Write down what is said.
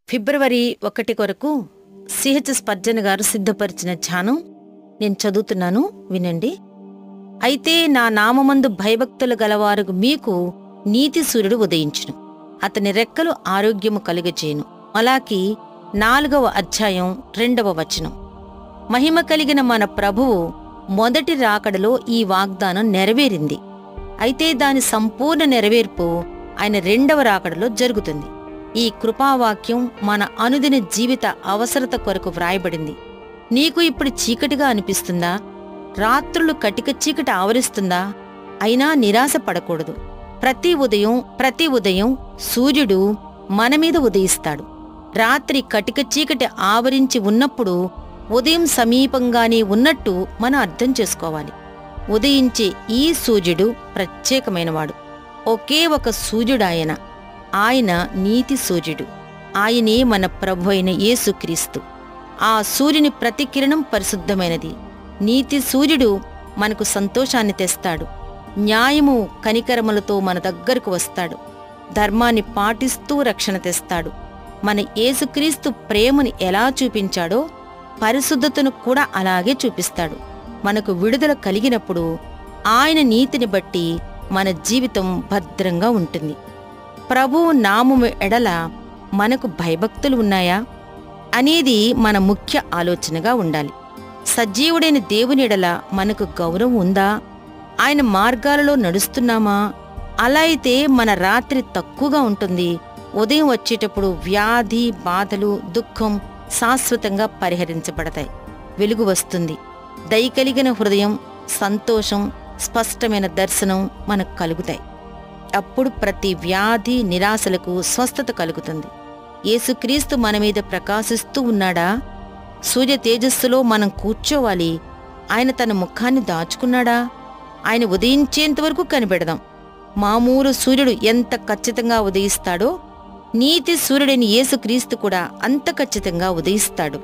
ఫిబ్రవరి 1 కొరకు CH Spurgeon గారు సిద్ధపరిచిన ధ్యానం నేను చదువుతున్నాను, వినండి. అయితే నా నామమందు భయభక్తులు గలవారు మీకు నీతి సూర్యుడు ఉదయించును, అతని రెక్కలు ఆరోగ్యము కలుగజేయును. మలాకి 4వ అధ్యాయం 2వ వచనం. మహిమ కలిగిన మన ప్రభువు మొదటి రాకడలో ఈ వాగ్దానం నెరవేరింది. అయితే దాని సంపూర్ణ నెరవేర్పు ఆయన 2వ రాకడలో జరుగుతుంది. ఈ కృపావాక్యం మన అనుదిన జీవిత అవసరత కొరకు వ్రాయబడింది. నీకు ఇప్పుడు చీకటిగా అనిపిస్తుందా? రాత్రులు కటిక చీకటి ఆవరిస్తుందా? అయినా నిరాశ పడకూడదు. ప్రతి ఉదయం సూర్యుడు మనమీద ఉదయిస్తాడు. రాత్రి కటిక చీకటి ఆవరించి ఉన్నప్పుడు ఉదయం సమీపంగానే ఉన్నట్టు మనం అర్థం చేసుకోవాలి. ఉదయించే ఈ సూర్యుడు ప్రత్యేకమైనవాడు. ఒకే ఒక సూర్యుడాయన. ఆయన నీతి సూర్యుడు. ఆయనే మన ప్రభు అయిన యేసుక్రీస్తు. ఆ సూర్యుని ప్రతి కిరణం పరిశుద్ధమైనది. నీతి సూర్యుడు మనకు సంతోషాన్ని తెస్తాడు. న్యాయము కనికరములతో మన దగ్గరకు వస్తాడు. ధర్మాన్ని పాటిస్తూ రక్షణ తెస్తాడు. మన యేసుక్రీస్తు ప్రేమని ఎలా చూపించాడో పరిశుద్ధతను కూడా అలాగే చూపిస్తాడు. మనకు విడుదల కలిగినప్పుడు ఆయన నీతిని బట్టి మన జీవితం భద్రంగా ఉంటుంది. ప్రభువు నామము ఎడల మనకు భయభక్తులు ఉన్నాయా అనేది మన ముఖ్య ఆలోచనగా ఉండాలి. సజీవుడైన దేవుని ఎడల మనకు గౌరవం ఉందా? ఆయన మార్గాలలో నడుస్తున్నామా? అలా అయితే మన రాత్రి తక్కువగా ఉంటుంది. ఉదయం వచ్చేటప్పుడు వ్యాధి, బాధలు, దుఃఖం శాశ్వతంగా పరిహరించబడతాయి. వెలుగు వస్తుంది. దయ కలిగిన హృదయం, సంతోషం, స్పష్టమైన దర్శనం మనకు కలుగుతాయి. అప్పుడు ప్రతి వ్యాధి, నిరాశలకు స్వస్థత కలుగుతుంది. యేసుక్రీస్తు మన మీద ప్రకాశిస్తూ ఉన్నాడా? సూర్య తేజస్సులో మనం కూర్చోవాలి. ఆయన తన ముఖాన్ని దాచుకున్నాడా? ఆయన ఉదయించేంతవరకు కనిపెడదాం. మామూలు సూర్యుడు ఎంత ఖచ్చితంగా ఉదయిస్తాడో నీతి సూర్యుడైన యేసుక్రీస్తు కూడా అంత ఖచ్చితంగా ఉదయిస్తాడు.